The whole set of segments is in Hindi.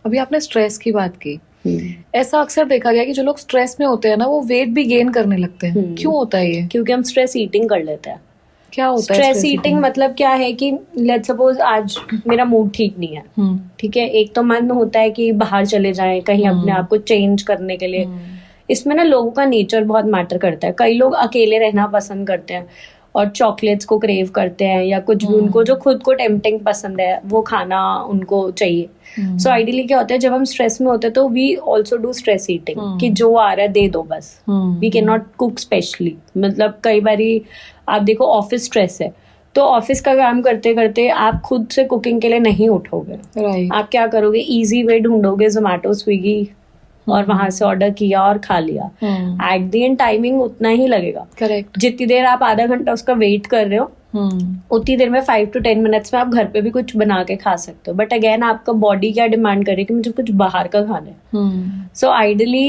अभी आपने स्ट्रेस की बात की, ऐसा अक्सर देखा गया कि जो लोग स्ट्रेस में होते हैं ना, वो वेट भी गेन करने लगते हैं। क्यों होता है ये? क्योंकि हम स्ट्रेस ईटिंग कर लेते हैं। क्या होता है स्ट्रेस ईटिंग? मतलब क्या है कि लेट्स सपोज आज मेरा मूड ठीक नहीं है, ठीक है, एक तो मन होता है कि बाहर चले जाएं कहीं अपने आप को चेंज करने के लिए। इसमें ना लोगों का नेचर बहुत मैटर करता है। कई लोग अकेले रहना पसंद करते हैं और चॉकलेट्स को क्रेव करते हैं, या कुछ भी उनको जो खुद को टेम्पटिंग पसंद है वो खाना उनको चाहिए। सो आइडियली क्या होता है, जब हम स्ट्रेस में होते हैं तो we also do stress eating, कि जो आ रहा है दे दो बस। We can not cook specially. मतलब कई बारी आप देखो ऑफिस स्ट्रेस है तो ऑफिस का काम करते करते आप खुद से कुकिंग के लिए नहीं उठोगे। आप क्या करोगे, इजी वे ढूंढोगे, जोमेटो स्विगी, और वहां से ऑर्डर किया और खा लिया। एट द एंड टाइमिंग उतना ही लगेगा। करेक्ट। जितनी देर आप आधा घंटा उसका वेट कर रहे हो, उतनी देर में 5 to 10 मिनट्स में आप घर पे भी कुछ बना के खा सकते हो। बट अगेन आपका बॉडी क्या डिमांड करे कि मुझे कुछ बाहर का खाना है। सो आइडियली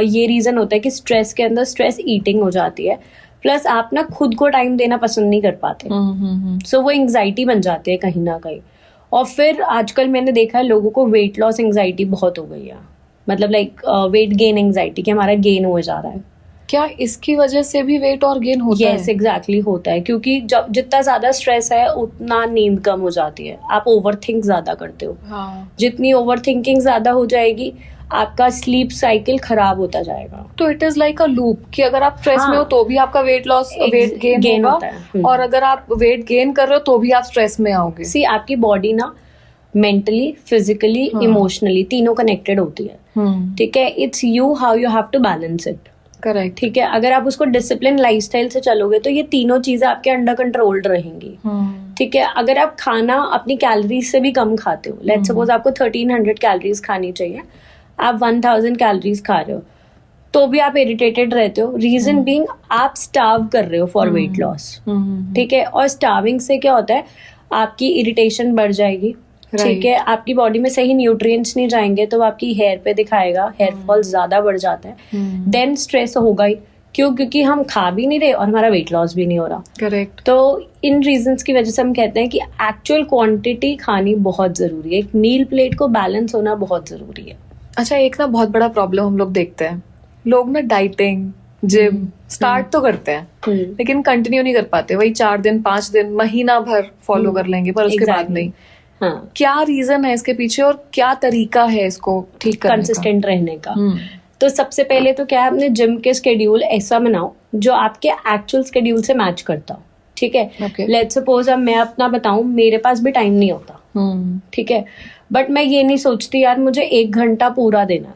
ये रीजन होता है कि स्ट्रेस के अंदर स्ट्रेस ईटिंग हो जाती है। प्लस आप ना खुद को टाइम देना पसंद नहीं कर पाते, सो वो एंग्जाइटी बन जाती है कहीं ना कहीं। और फिर आजकल मैंने देखा है लोगों को वेट लॉस एंग्जाइटी बहुत हो गई है। मतलब लाइक वेट गेन एंग्जाइटी, कि हमारा गेन हो जा रहा है। क्या इसकी वजह से भी वेट और गेन होता है? यस, एग्जैक्टली होता है। क्योंकि जब जितना ज्यादा स्ट्रेस है उतना नींद कम हो जाती है, आप ओवर थिंक ज्यादा करते हो। जितनी ओवर थिंकिंग ज्यादा हो जाएगी आपका स्लीप साइकिल खराब होता जाएगा। तो it is like a loop, कि अगर आप स्ट्रेस में हो तो भी आपका वेट लॉस वेट गेन होता है, और अगर आप वेट गेन कर रहे हो तो भी आप स्ट्रेस में आओगे। सी, आपकी बॉडी ना मेंटली, फिजिकली, इमोशनली तीनों कनेक्टेड होती है। ठीक है, it's you how you have to balance it. Correct. ठीक है, अगर आप उसको डिसिप्लिन लाइफस्टाइल से चलोगे तो ये तीनों चीजें आपके अंडर कंट्रोल्ड रहेंगी। ठीक है, अगर आप खाना अपनी कैलोरीज से भी कम खाते हो, लेट्स सपोज आपको 1300 कैलोरीज खानी चाहिए, आप 1000 कैलोरीज खा रहे हो, तो भी आप इरिटेटेड रहते हो। रीजन बीइंग आप स्टार्व कर रहे हो फॉर वेट लॉस। ठीक है, और स्टार्विंग से क्या होता है, आपकी इरिटेशन बढ़ जाएगी। ठीक है, आपकी बॉडी में सही न्यूट्रिएंट्स नहीं जाएंगे तो आपकी हेयर पे दिखाएगा, हेयर फॉल ज्यादा बढ़ जाता है। देन स्ट्रेस होगा ही, क्यों? क्योंकि हम खा भी नहीं रहे और हमारा वेट लॉस भी नहीं हो रहा। करेक्ट। तो इन रीजंस की वजह से हम कहते हैं कि एक्चुअल क्वांटिटी खानी बहुत जरूरी है। एक मील प्लेट को बैलेंस होना बहुत जरूरी है। अच्छा, एक ना बहुत बड़ा प्रॉब्लम हम लोग देखते हैं, लोग ना डाइटिंग, जिम स्टार्ट तो करते हैं लेकिन कंटिन्यू नहीं कर पाते। वही 4 दिन 5 दिन महीना भर फॉलो कर लेंगे, पर उसके बाद नहीं। हाँ। क्या रीजन है इसके पीछे और क्या तरीका है इसको ठीक करने कंसिस्टेंट रहने का? तो सबसे पहले तो क्या है, अपने जिम के स्केड्यूल ऐसा बनाओ जो आपके एक्चुअल स्केड्यूल से मैच करता हो। ठीक है, लेट्स सपोज अब मैं अपना बताऊं, मेरे पास भी टाइम नहीं होता। ठीक है, बट मैं ये नहीं सोचती यार मुझे 1 घंटा पूरा देना है।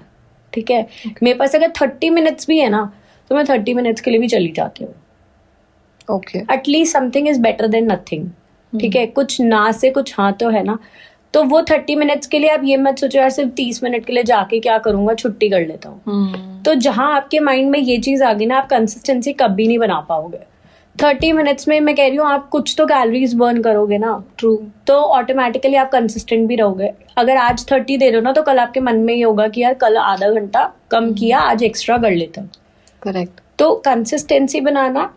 ठीक है, मेरे पास अगर 30 मिनट्स भी है ना तो मैं 30 मिनट्स के लिए भी चली जाती हूँ। Okay, at least something is better than nothing. ठीक है, कुछ ना से कुछ हाँ तो है ना। तो वो 30 मिनट्स के लिए आप ये मत सोचो यार सिर्फ 30 मिनट के लिए जाके क्या करूंगा, छुट्टी कर लेता हूँ। तो जहां आपके माइंड में ये चीज आ गई ना, आप कंसिस्टेंसी कभी नहीं बना पाओगे। 30 मिनट्स में मैं कह रही हूँ आप कुछ तो कैलोरीज बर्न करोगे ना। ट्रू। तो ऑटोमेटिकली आप कंसिस्टेंट भी रहोगे। अगर आज 30 दे रहे हो ना तो कल आपके मन में ये होगा कि यार कल आधा घंटा कम किया, आज एक्स्ट्रा कर लेता हूँ। करेक्ट। तो कंसिस्टेंसी बनाना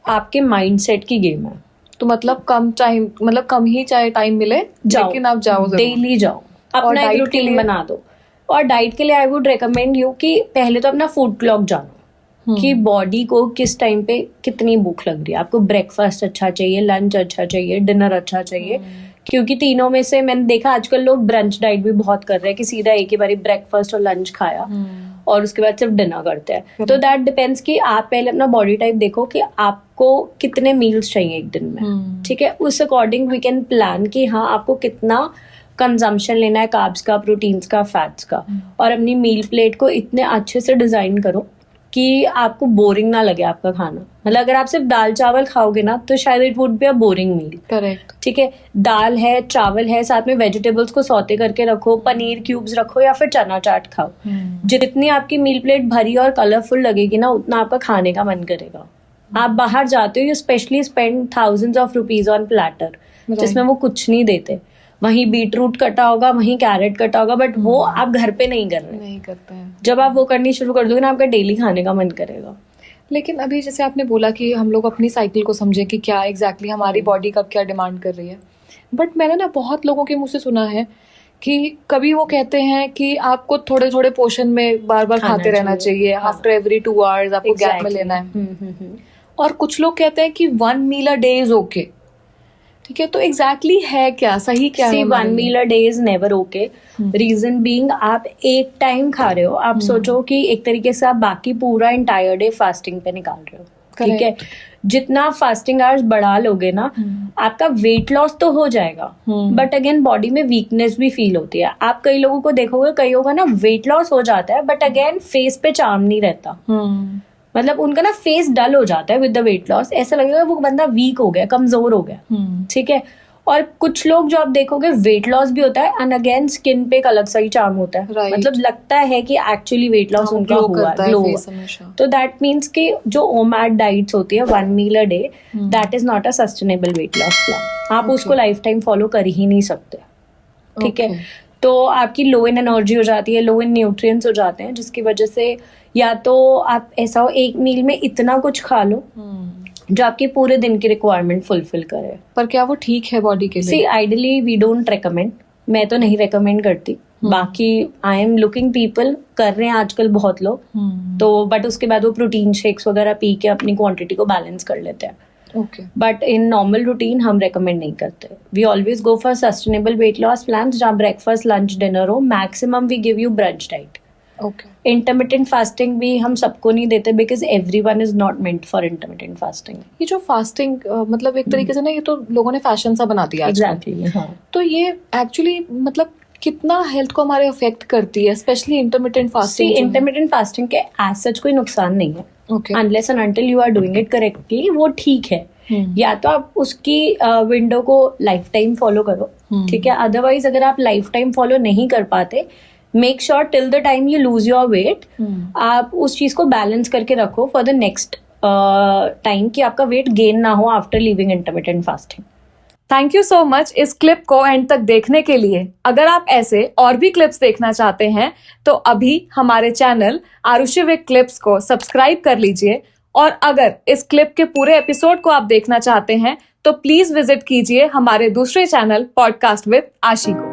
आपके माइंडसेट की गेम है। तो मतलब कम ही चाहे टाइम मिले लेकिन आप जाओ, डेली जाओ, अपना एक रूटीन बना दो। और डाइट के लिए आई वुड रिकमेंड यू कि पहले तो अपना फूड क्लॉक जानो कि बॉडी को किस टाइम पे कितनी भूख लग रही है। आपको ब्रेकफास्ट अच्छा चाहिए, लंच अच्छा चाहिए, डिनर अच्छा चाहिए। क्योंकि तीनों में से मैंने देखा आजकल लोग ब्रंच डाइट भी बहुत कर रहे हैं कि सीधा एक ही बारी ब्रेकफास्ट और लंच खाया और उसके बाद सिर्फ डिनर करते हैं। तो दैट डिपेंड्स कि आप पहले अपना बॉडी टाइप देखो कि आपको कितने मील्स चाहिए एक दिन में। ठीक है, उस अकॉर्डिंग वी कैन प्लान कि हाँ आपको कितना कंजम्पशन लेना है, कार्ब्स का, प्रोटीन्स का, फैट्स का। और अपनी मील प्लेट को इतने अच्छे से डिजाइन करो कि आपको बोरिंग ना लगे आपका खाना। मतलब अगर आप सिर्फ दाल चावल खाओगे ना तो शायद it would be a boring meal. Correct. ठीक है, दाल है, चावल है, साथ में वेजिटेबल्स को सौते करके रखो, पनीर क्यूब्स रखो या फिर चना चाट खाओ। जितनी आपकी मील प्लेट भरी और कलरफुल लगेगी ना उतना आपका खाने का मन करेगा। आप बाहर जाते हो, you specially spend thousands of rupees on platter जिसमें वो कुछ नहीं देते। वहीं बीटरूट कटा होगा, वहीं कैरेट कटा होगा, बट वो आप घर पे नहीं कर रहे। नहीं करते हैं। जब आप वो करनी शुरू कर दोगे ना आपका डेली खाने का मन करेगा। लेकिन अभी जैसे आपने बोला कि हम लोग अपनी साइकिल को समझें कि क्या एग्जैक्टली हमारी बॉडी कब क्या डिमांड कर रही है, बट मैंने ना बहुत लोगों के मुंह से सुना है कि कभी वो कहते हैं कि आपको थोड़े थोड़े पोर्शन में बार बार खाना खाते रहना चाहिए, चाहिए, हाँ। आफ्टर एवरी 2 आवर्स आपको गैप में लेना है। और कुछ लोग कहते हैं कि 1 meal a day is okay. ठीक है, तो एग्जैक्टली है क्या, सही क्या है? See, 1 meal a day is never okay. Reason being, आप एक टाइम खा रहे हो, आप सोचो कि एक तरीके से आप बाकी पूरा इंटायर डे फास्टिंग पे निकाल रहे हो, ठीक है। जितना फास्टिंग आवर्स बढ़ा लोगे ना, आपका वेट लॉस तो हो जाएगा, बट अगेन बॉडी में वीकनेस भी फील होती है। आप कई लोगों को देखोगे, कईयों का ना वेट लॉस हो जाता है, बट अगेन फेस पे चार्म नहीं रहता। मतलब उनका ना फेस डल हो जाता है विद द वेट लॉस, ऐसा लगेगा वो बंदा वीक हो गया, कमजोर हो गया, ठीक है। और कुछ लोग जो आप देखोगे वेट लॉस भी होता है एंड अगेन स्किन पे एक अलग सा ही चार्म होता है, Right. मतलब लगता है कि एक्चुअली वेट लॉस उनका हुआ, ग्लो। तो दैट मीन्स कि जो ओमैड डाइट्स होती है 1 meal a day, that is not a sustainable weight loss plan. आप उसको लाइफ टाइम फॉलो कर ही नहीं सकते, ठीक है। तो आपकी लो इन एनर्जी हो जाती है, लो इन न्यूट्रिएंट्स हो जाते हैं, जिसकी वजह से या तो आप ऐसा हो एक मील में इतना कुछ खा लो जो आपके पूरे दिन की रिक्वायरमेंट फुलफिल करे। पर क्या वो ठीक है बॉडी के लिए? सी आइडली वी डोंट रेकमेंड, मैं तो नहीं रेकमेंड करती। बाकी आई एम लुकिंग पीपल कर रहे हैं आजकल बहुत लोग, तो बट उसके बाद वो प्रोटीन शेक्स वगैरह पी के अपनी क्वांटिटी को बैलेंस कर लेते हैं। Okay, but in normal routine हम रेकमेंड नहीं करते। We always go for sustainable weight loss plan जहाँ ब्रेकफास्ट लंच डिनर हो, maximum we give you brunch diet. Okay, intermittent fasting भी हम सबको नहीं देते because everyone is not meant for intermittent fasting. ये जो फास्टिंग मतलब एक तरीके से ना, ये तो लोगों ने फैशन सा बना दिया आजकल। एग्जैक्टली, हाँ। तो ये एक्चुअली मतलब कितना हेल्थ को हमारे अफेक्ट करती है, specially intermittent fasting? Intermittent fasting के एज सच कोई नुकसान नहीं है, okay, unless and until you are doing it correctly, वो ठीक है। या तो आप उसकी विंडो को लाइफ टाइम फॉलो करो, ठीक है। अदरवाइज अगर आप लाइफ टाइम फॉलो नहीं कर पाते, make sure till the time you lose your weight, आप उस चीज को बैलेंस करके रखो फॉर द नेक्स्ट टाइम कि आपका वेट गेन ना हो after living intermittent fasting. Thank you so much इस क्लिप को एंड तक देखने के लिए। अगर आप ऐसे और भी क्लिप्स देखना चाहते हैं तो अभी हमारे चैनल आरुषि विद क्लिप्स को सब्सक्राइब कर लीजिए, और अगर इस क्लिप के पूरे एपिसोड को आप देखना चाहते हैं तो प्लीज विजिट कीजिए हमारे दूसरे चैनल पॉडकास्ट विद आशी को।